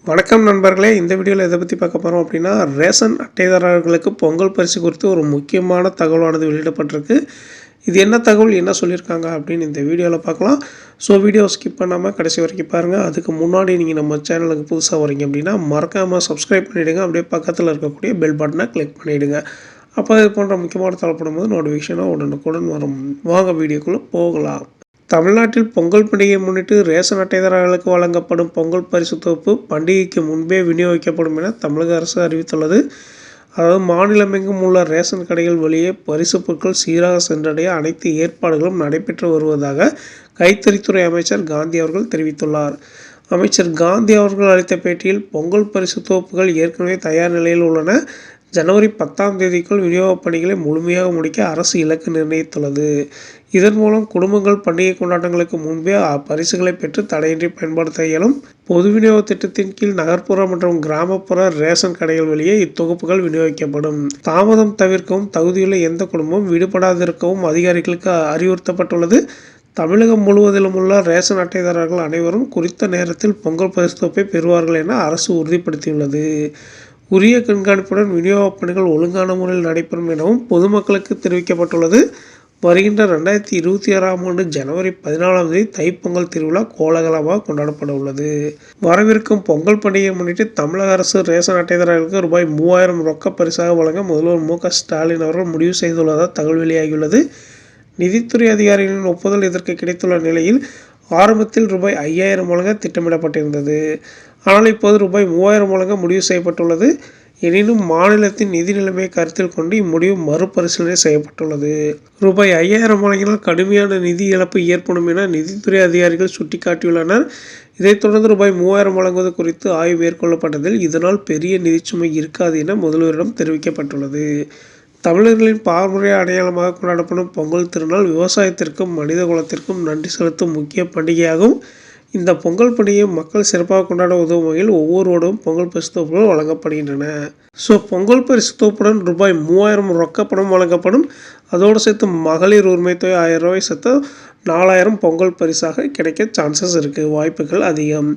வணக்கம் நண்பர்களே, இந்த வீடியோவில் எதை பற்றி பார்க்க போகிறோம் அப்படின்னா, ரேஷன் அட்டைதாரர்களுக்கு பொங்கல் பரிசு குறித்து ஒரு முக்கியமான தகவலானது வெளியிடப்பட்டிருக்கு. இது என்ன தகவல், என்ன சொல்லியிருக்காங்க அப்படின்னு இந்த வீடியோவில் பார்க்கலாம். ஸோ வீடியோ ஸ்கிப் பண்ணாமல் கடைசி வரைக்கும் பாருங்கள். அதுக்கு முன்னாடி நீங்கள் நம்ம சேனலுக்கு புதுசாக வரீங்க அப்படின்னா மறக்காமல் சப்ஸ்கிரைப் பண்ணிவிடுங்க. அப்படியே பக்கத்தில் இருக்கக்கூடிய பெல் பட்டனை கிளிக் பண்ணிவிடுங்க. அப்போ இது போன்ற முக்கியமான தகவல் போது நோட்டிஃபிகேஷனாக உடனுக்குடன் வரும். வாங்க வீடியோக்குள்ளே போகலாம். தமிழ்நாட்டில் பொங்கல் பண்டிகையை முன்னிட்டு ரேஷன் அட்டைதாரர்களுக்கு வழங்கப்படும் பொங்கல் பரிசு தொகுப்பு பண்டிகைக்கு முன்பே விநியோகிக்கப்படும் என தமிழக அரசு அறிவித்துள்ளது. அதாவது மாநிலமெங்கும் உள்ள ரேஷன் கடைகள் வழியே பரிசு பொருட்கள் சீராக சென்றடைய அனைத்து ஏற்பாடுகளும் நடைபெற்று வருவதாக கைத்தறித்துறை அமைச்சர் காந்தி அவர்கள் தெரிவித்துள்ளார். அமைச்சர் காந்தி அவர்கள் அளித்த பேட்டியில், பொங்கல் பரிசு தொகுப்புகள் ஏற்கனவே தயார் நிலையில் உள்ளன. ஜனவரி 10ஆம் தேதிக்குள் விநியோகப் பணிகளை முழுமையாக முடிக்க அரசு இலக்கு நிர்ணயித்துள்ளது. இதன் மூலம் குடும்பங்கள் பண்டிகை கொண்டாட்டங்களுக்கு முன்பே பரிசுகளை பெற்று தடையின்றி பயன்படுத்த இயலும். பொது விநியோக திட்டத்தின் கீழ் நகர்ப்புற மற்றும் கிராமப்புற ரேஷன் கடைகள் வழியே இத்தொகுப்புகள் விநியோகிக்கப்படும். தாமதம் தவிர்க்கவும் தகுதியுள்ள எந்த குடும்பமும் விடுபடாதிருக்கவும் அதிகாரிகளுக்கு அறிவுறுத்தப்பட்டுள்ளது. தமிழகம் முழுவதிலும் உள்ள ரேஷன் அட்டைதாரர்கள் அனைவரும் குறித்த நேரத்தில் பொங்கல் பரிசு தொகுப்பை பெறுவார்கள் என அரசு உறுதிப்படுத்தியுள்ளது. உரிய கண்காணிப்புடன் விநியோகப் பணிகள் ஒழுங்கான முறையில் நடைபெறும் எனவும் பொதுமக்களுக்கு தெரிவிக்கப்பட்டுள்ளது. வருகின்ற 2026ஆம் ஆண்டு ஜனவரி 14ஆம் தேதி தைப்பொங்கல் திருவிழா கோலாகலமாக கொண்டாடப்பட உள்ளது. வரவிருக்கும் பொங்கல் பண்டிகையை முன்னிட்டு தமிழக அரசு ரேஷன் அட்டைதாரர்களுக்கு ரூபாய் 3000 ரொக்க பரிசாக வழங்க முதல்வர் மு.க. ஸ்டாலின் அவர்கள் முடிவு செய்துள்ளதாக தகவல் வெளியாகியுள்ளது. நிதித்துறை அதிகாரிகளின் ஒப்புதல் இதற்கு கிடைத்துள்ள நிலையில் ஆரம்பத்தில் ரூபாய் 5000 வழங்க திட்டமிடப்பட்டிருந்தது. ஆனால் இப்போது ரூபாய் 3000 வழங்க முடிவு செய்யப்பட்டுள்ளது. எனினும் மாநிலத்தின் நிதி நிலைமையை கருத்தில் கொண்டு இம்முடிவு மறுபரிசீலனை செய்யப்பட்டுள்ளது. ரூபாய் 5000 வழங்கினால் கடுமையான நிதி இழப்பு ஏற்படும் என நிதித்துறை அதிகாரிகள் சுட்டிக்காட்டியுள்ளனர். இதைத் தொடர்ந்து ரூபாய் 3000 வழங்குவது குறித்து ஆய்வு மேற்கொள்ளப்பட்டதில் இதனால் பெரிய நிதிச்சுமை இருக்காது என முதல்வரிடம் தெரிவிக்கப்பட்டுள்ளது. தமிழர்களின் பாரம்பரிய அடையாளமாக கொண்டாடப்படும் பொங்கல் திருநாள் விவசாயத்திற்கும் மனித குலத்திற்கும் நன்றி செலுத்தும் முக்கிய பண்டிகையாகும். இந்த பொங்கல் பண்டிகையை மக்கள் சிறப்பாக கொண்டாட உதவும் வகையில் ஒவ்வொரு வருடமும் பொங்கல் பரிசு தொகுப்புகள் வழங்கப்படுகின்றன. ஸோ பொங்கல் பரிசு தொகுப்புடன் ரூபாய் 3000 ரொக்கப்பணம் வழங்கப்படும். அதோடு சேர்த்து மகளிர் உரிமை தொகை 1000 ரூபாய் சேர்த்து 4000 பொங்கல் பரிசாக கிடைக்க சான்சஸ் இருக்குது, வாய்ப்புகள் அதிகம்.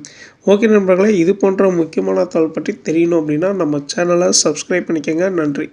ஓகே நண்பர்களே, இது போன்ற முக்கியமான தகவல் பற்றி தெரியணும் அப்படின்னா நம்ம சேனலை சப்ஸ்கிரைப் பண்ணிக்கோங்க. நன்றி.